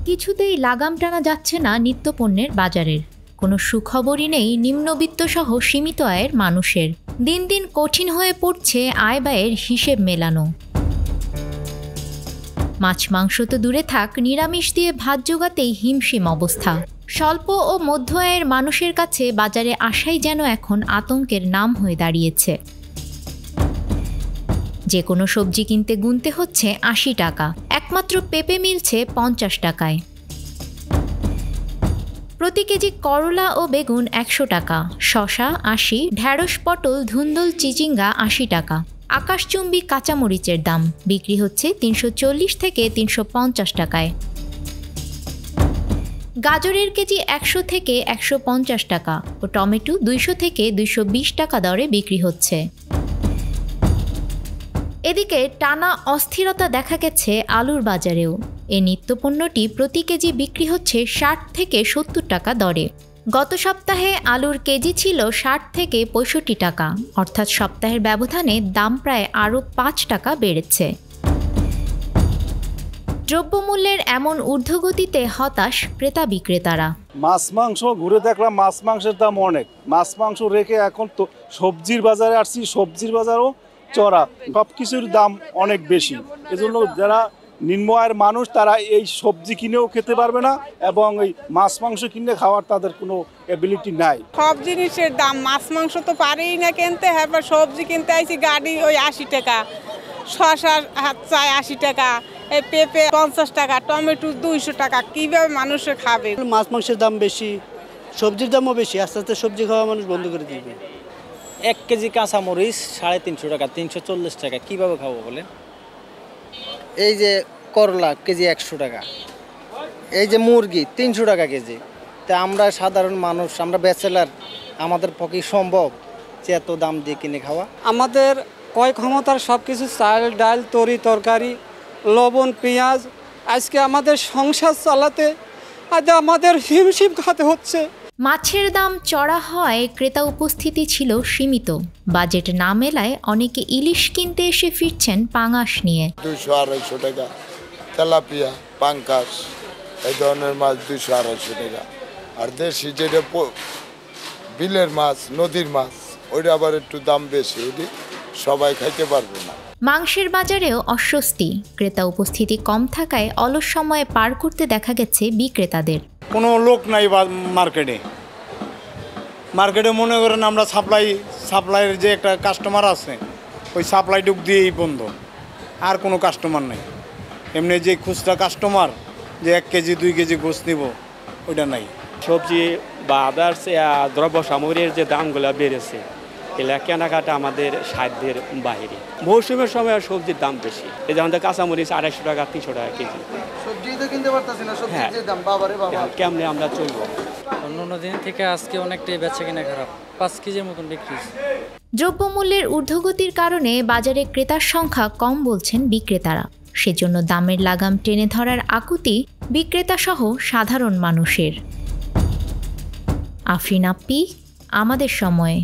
কিছুতেই লাগাম টানা যাচ্ছে না নিত্যপণ্যের বাজারের। কোনো সুখবরই নেই নিম্নবিত্তসহ সীমিত আয়ের মানুষের। দিন দিন কঠিন হয়ে পড়ছে আয় ব্যয়ের হিসেব মেলানো। মাছ মাংস তো দূরে থাক, নিরামিষ দিয়ে ভাত জোগাতেই হিমশিম অবস্থা। স্বল্প ও মধ্য আয়ের মানুষের কাছে বাজারে আসাই যেন এখন আতঙ্কের নাম হয়ে দাঁড়িয়েছে। যে কোনো সবজি কিনতে গুনতে হচ্ছে ৮০ টাকা, একমাত্র পেঁপে মিলছে ৫০ টাকায়। প্রতি কেজি করলা ও বেগুন ১০০ টাকা, শসা ৮০, ঢ্যাঁড়স পটল ধুন্দুল চিচিঙ্গা ৮০ টাকা। আকাশচুম্বী কাঁচামরিচের দাম বিক্রি হচ্ছে ৩৪০ থেকে ৩৫০ টাকায়। গাজরের কেজি ১০০ থেকে ১৫০ টাকা ও টমেটো ২০০ থেকে ২২০ টাকা দরে বিক্রি হচ্ছে। এদিকে টানা অস্থিরতা দেখা গেছে আলুর বাজারেও। এই নিত্যপণ্যটি প্রতি কেজি বিক্রি হচ্ছে ৬০ থেকে ৭০ টাকা দরে। গত সপ্তাহে আলুর কেজি ছিল ৬০ থেকে ৬৫ টাকা, অর্থাৎ সপ্তাহের ব্যবধানে দাম প্রায় আরও ৫ টাকা বেড়েছে। দ্রব্যমূল্যের এমন ঊর্ধ্বগতিতে হতাশ ক্রেতা বিক্রেতারা। মাছ মাংস ঘুরে দেখলাম, মাছ মাংসের দাম অনেক। মাছ মাংস রেখে এখন তো সবজির বাজারে আসছি, সবজির বাজারও চড়া, সব কিছুর দাম অনেক বেশি। এজন্য যারা নিম্ন আয়ের মানুষ তারা এই সবজি কিনেও খেতে পারবে না এবং এই মাছ মাংস কিনে খাওয়ার তাদের কোনো এবিলিটি নাই। সব জিনিসের দাম, মাছ মাংস তো পারেই না কিনতে, হ্যাঁ সবজি কিনতে আইছি গাড়ি ওই ৮০ টাকা, শসার হাত চাই ৮০ টাকা, এই পেঁপে ৫০ টাকা, টমেটো ২০০ টাকা, কীভাবে মানুষে খাবে? মাছ মাংসের দাম বেশি, সবজির দামও বেশি, আস্তে আস্তে সবজি খাওয়া মানুষ বন্ধ করে দিবে। ১ কেজি কাঁচামরিচ ৩৫০ টাকা, ৩৪০ টাকা, কীভাবে খাবো বলেন? এই যে করলা কেজি ১০০ টাকা, এই যে মুরগি ৩০০ টাকা কেজি। তা আমরা সাধারণ মানুষ, আমরা ব্যাচেলার, আমাদের পক্ষে সম্ভব যে এত দাম দিয়ে কিনে খাওয়া? আমাদের ক্রয় ক্ষমতার সব কিছু চাল ডাল তরি তরকারি লবণ পেঁয়াজ, আজকে আমাদের সংসার চালাতে আজ আমাদের হিমশিম খাতে হচ্ছে। মাছের দাম চড়া হয়, ক্রেতা উপস্থিতি ছিল সীমিত। বাজেট না মেলায় অনেকে ইলিশ কিনতে এসে ফিরছেন পাঙাশ নিয়ে। ২০০-২৫০ টাকা তেলাপিয়া, পাঙ্কাশ এই ধরনের মাছ ২০০-২৫০ টাকা। আর দেশি যেটা বিলের মাছ, নদীর মাছ, ওইটা আবার একটু দাম বেশি, ওটি সবাই খাইতে পারবে না। মাংসের বাজারেও অস্বস্তি, ক্রেতা উপস্থিতি কম থাকায় অলস সময়ে পার করতে দেখা গেছে বিক্রেতাদের। কোনো লোক নাই মার্কেটে মনে করেন আমরা সাপ্লাইয়ের যে একটা কাস্টমার আছে, ওই সাপ্লাই ডুক দিয়েই বন্ধ, আর কোনো কাস্টমার নেই। এমনি যে খুচরা কাস্টমার যে ১ কেজি ২ কেজি গোস নিব, ওইটা নাই। সবজি বা আদার্স দ্রব্য সামগ্রীর যে দামগুলো বেড়েছে, এগুলা কেনাকাটা আমাদের সাধ্যের বাইরে। মৌসুমের সময় সবজির দাম বেশি, এই যেমন কাঁচামরিচ ২৫০ টাকা ৩০০ টাকা কেজি। সবজি তো কিনতে পারতাছি না, সবজির যে দাম বাবারে বাবা, কেমনে আমরা চলবো? অন্য দিন থেকে আজকে অনেকটাই বেচা কিনা খারাপ, ৫ কেজির মতন বিক্রি। দ্রব্যমূল্যের ঊর্ধ্বগতির কারণে বাজারে ক্রেতার সংখ্যা কম বলছেন বিক্রেতারা। সেজন্য দামের লাগাম টেনে ধরার আকুতি বিক্রেতা সহ সাধারণ মানুষের। আফরিন আপ্পি, আমাদের সময়।